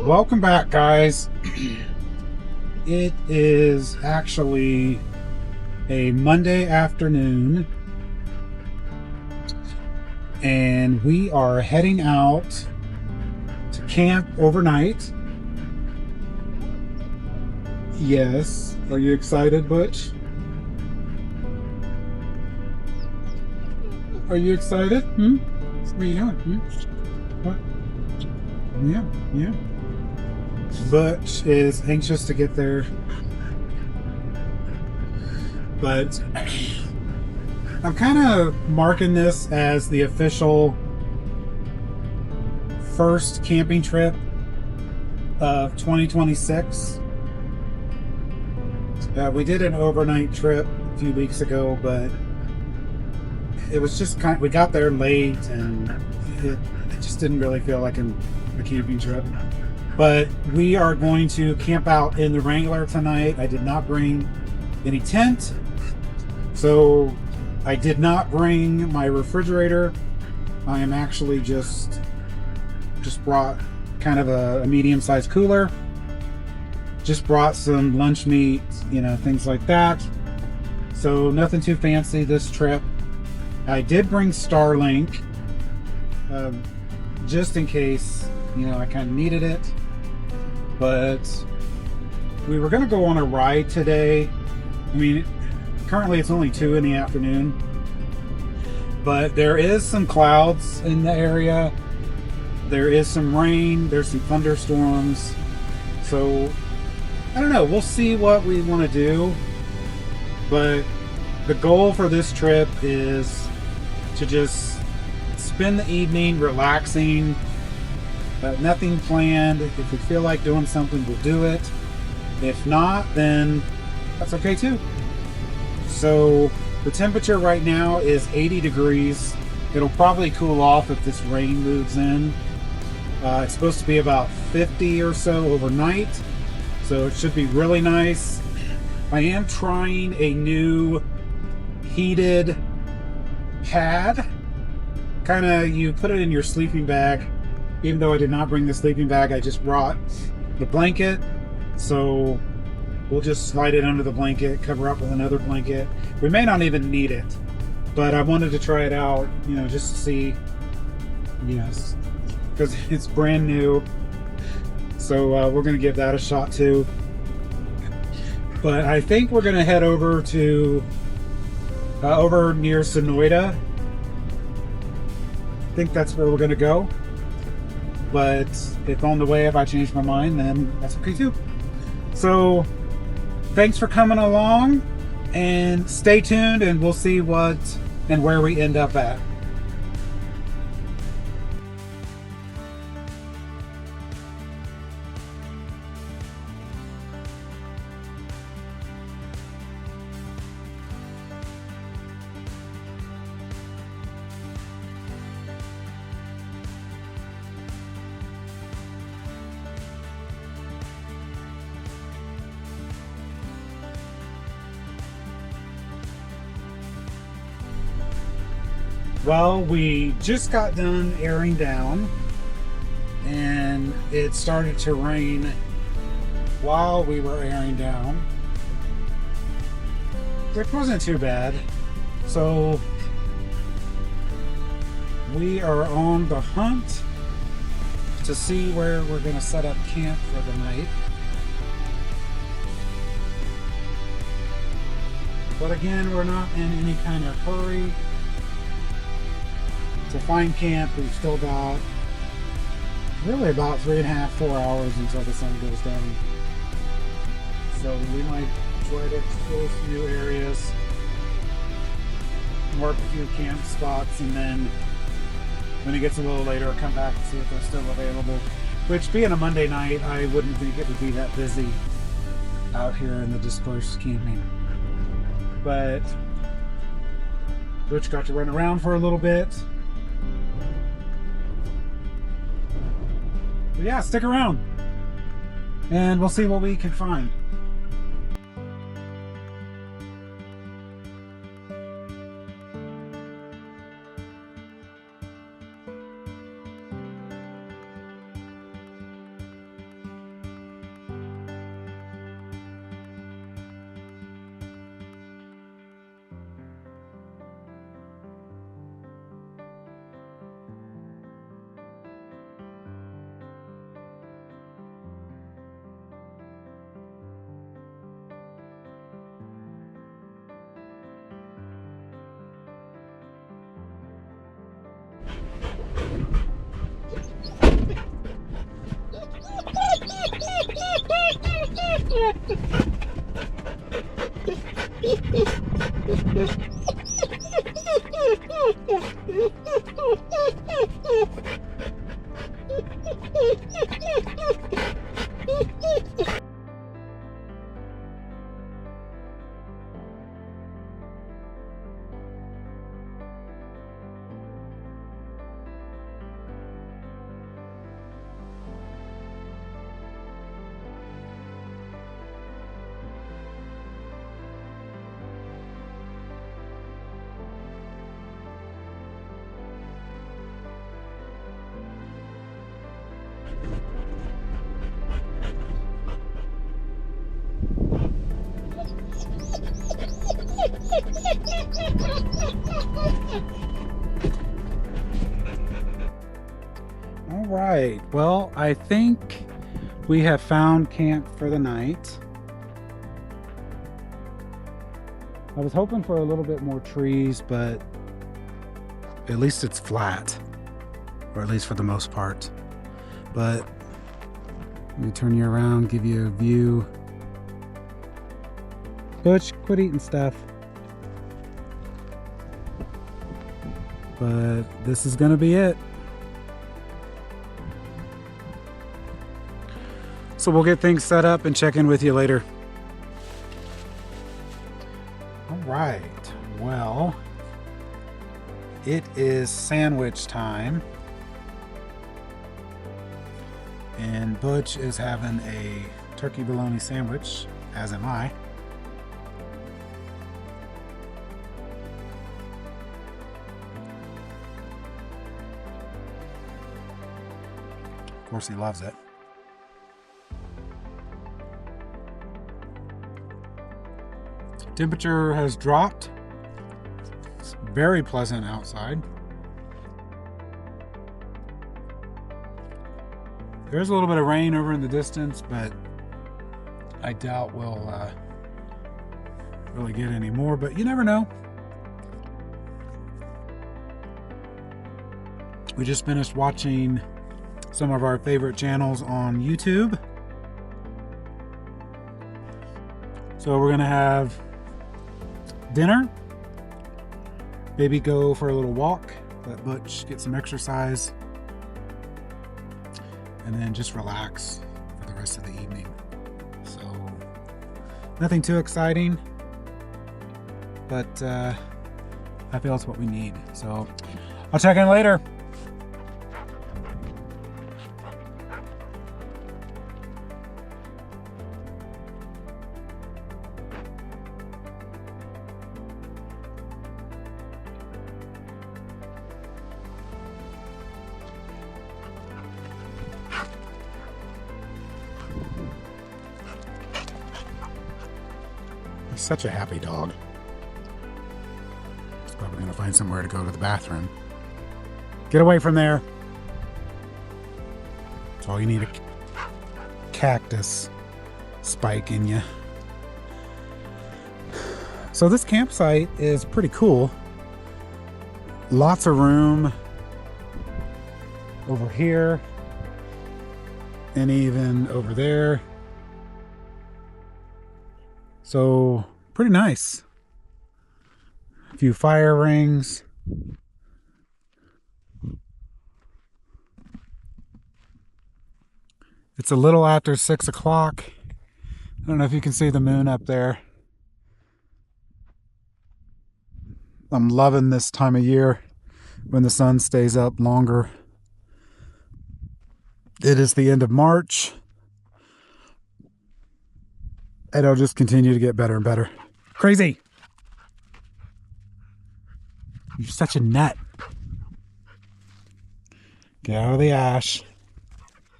Welcome back, guys. It is actually a Monday afternoon, and we are heading out to camp overnight. Yes. Are you excited, Butch? Are you excited? What are you doing? What? Yeah. Butch is anxious to get there, but I'm kind of marking this as the official first camping trip of 2026. We did an overnight trip a few weeks ago, but it was just we got there late, and it just didn't really feel like a camping trip. But we are going to camp out in the Wrangler tonight. I did not bring any tent, so I did not bring my refrigerator. I am actually just brought kind of a medium-sized cooler. Just brought some lunch meat, things like that. So nothing too fancy this trip. I did bring Starlink, just in case, I kind of needed it. But we were going to go on a ride today. Currently it's only 2 in the afternoon, but there is some clouds in the area. There is some rain. There's some thunderstorms. So I don't know. We'll see what we want to do. But the goal for this trip is to just spend the evening relaxing. Nothing planned. If we feel like doing something, we'll do it. If not, then that's okay too. So the temperature right now is 80 degrees. It'll probably cool off if this rain moves in. It's supposed to be about 50 or so overnight, so it should be really nice. I am trying a new heated pad. You put it in your sleeping bag. Even though I did not bring the sleeping bag, I just brought the blanket. So we'll just slide it under the blanket, cover up with another blanket. We may not even need it, but I wanted to try it out, just to see, because it's brand new. So we're going to give that a shot too. But I think we're going to head over to over near Cienegas. I think that's where we're going to go. But if on the way, if I change my mind, then that's okay too. So thanks for coming along, and stay tuned, and we'll see what and where we end up at. Well, we just got done airing down, and it started to rain while we were airing down. It wasn't too bad. So we are on the hunt to see where we're going to set up camp for the night. But again, we're not in any kind of hurry to find camp. We've still got really about 3.5, 4 hours until the sun goes down. So we might try to explore some new areas, mark a few camp spots, and then when it gets a little later, come back and see if they're still available. Which, being a Monday night, I wouldn't think it would be that busy out here in the dispersed camping. But Butch got to run around for a little bit. But yeah, stick around and we'll see what we can find. All right, well, I think we have found camp for the night. I was hoping for a little bit more trees, but at least it's flat, or at least for the most part. But let me turn you around, give you a view. Butch, quit eating stuff. But this is gonna be it. So we'll get things set up and check in with you later. All right, well, it is sandwich time. And Butch is having a turkey bologna sandwich, as am I. Of course, he loves it. Temperature has dropped. It's very pleasant outside. There's a little bit of rain over in the distance, but I doubt we'll really get any more, but you never know. We just finished watching some of our favorite channels on YouTube. So we're gonna have dinner, maybe go for a little walk, let Butch get some exercise, and then just relax for the rest of the evening. So nothing too exciting, but I feel it's what we need. So I'll check in later. He's such a happy dog. He's probably going to find somewhere to go to the bathroom. Get away from there. That's all you need, a cactus spike in you. So this campsite is pretty cool. Lots of room over here and even over there. So pretty nice. A few fire rings. It's a little after 6 o'clock. I don't know if you can see the moon up there. I'm loving this time of year when the sun stays up longer. It is the end of March. And it'll just continue to get better and better. Crazy. You're such a nut. Get out of the ash.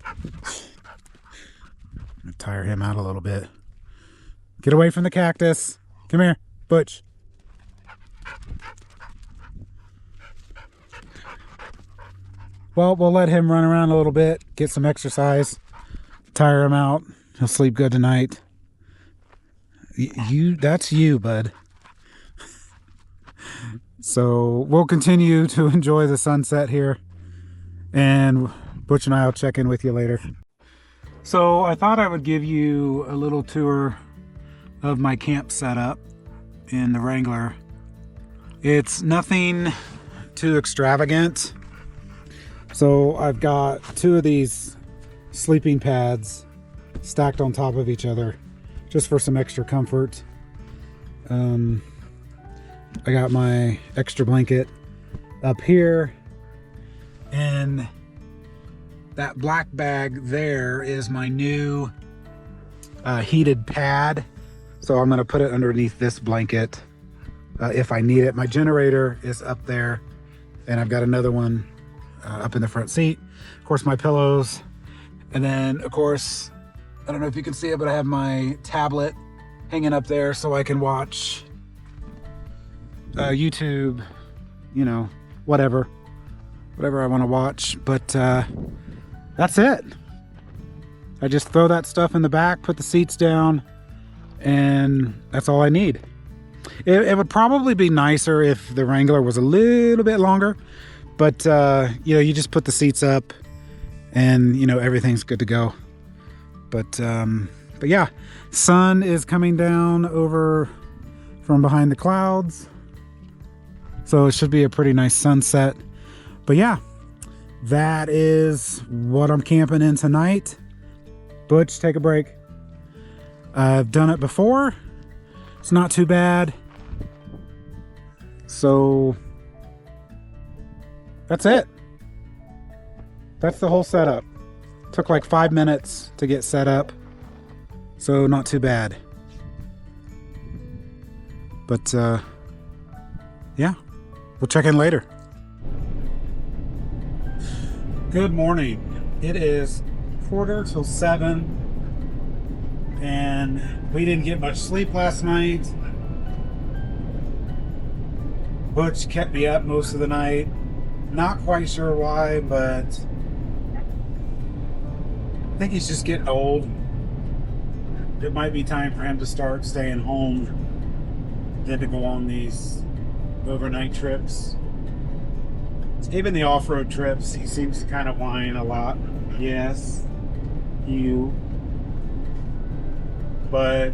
I'm gonna tire him out a little bit. Get away from the cactus. Come here, Butch. Well, we'll let him run around a little bit, get some exercise, tire him out. He'll sleep good tonight. That's you, bud. So we'll continue to enjoy the sunset here, and Butch and I will check in with you later. So I thought I would give you a little tour of my camp setup in the Wrangler. It's nothing too extravagant. So I've got 2 of these sleeping pads stacked on top of each other just for some extra comfort. I got my extra blanket up here, and that black bag there is my new heated pad. So I'm going to put it underneath this blanket if I need it. My generator is up there, and I've got another one up in the front seat. Of course, my pillows. And then, of course, I don't know if you can see it, but I have my tablet hanging up there so I can watch YouTube, you know, whatever I want to watch. But that's it. I just throw that stuff in the back, put the seats down, and that's all I need. It would probably be nicer if the Wrangler was a little bit longer, but you know, you just put the seats up and, you know, everything's good to go. But yeah, sun is coming down over from behind the clouds, so it should be a pretty nice sunset. But yeah, that is what I'm camping in tonight. Butch, take a break. I've done it before. It's not too bad. So that's it. That's the whole setup. Took like 5 minutes to get set up, so not too bad. But yeah, we'll check in later. Good morning. It is 6:45, and we didn't get much sleep last night. Butch kept me up most of the night. Not quite sure why, but I think he's just getting old. It might be time for him to start staying home than to go on these overnight trips. Even the off-road trips, he seems to kind of whine a lot. Yes, you. But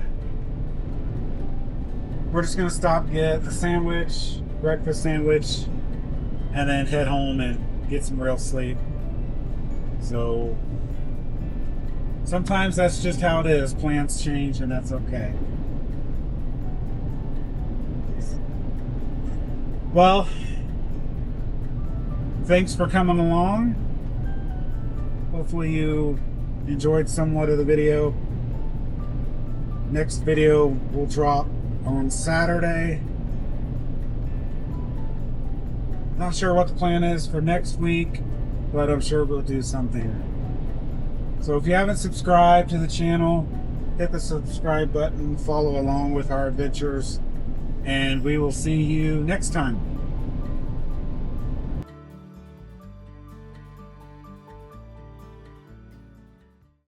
we're just gonna stop, get the sandwich, breakfast sandwich, and then head home and get some real sleep. So sometimes that's just how it is. Plans change, and that's okay. Well, thanks for coming along. Hopefully you enjoyed somewhat of the video. Next video will drop on Saturday. Not sure what the plan is for next week, but I'm sure we'll do something. So if you haven't subscribed to the channel, hit the subscribe button, follow along with our adventures, and we will see you next time.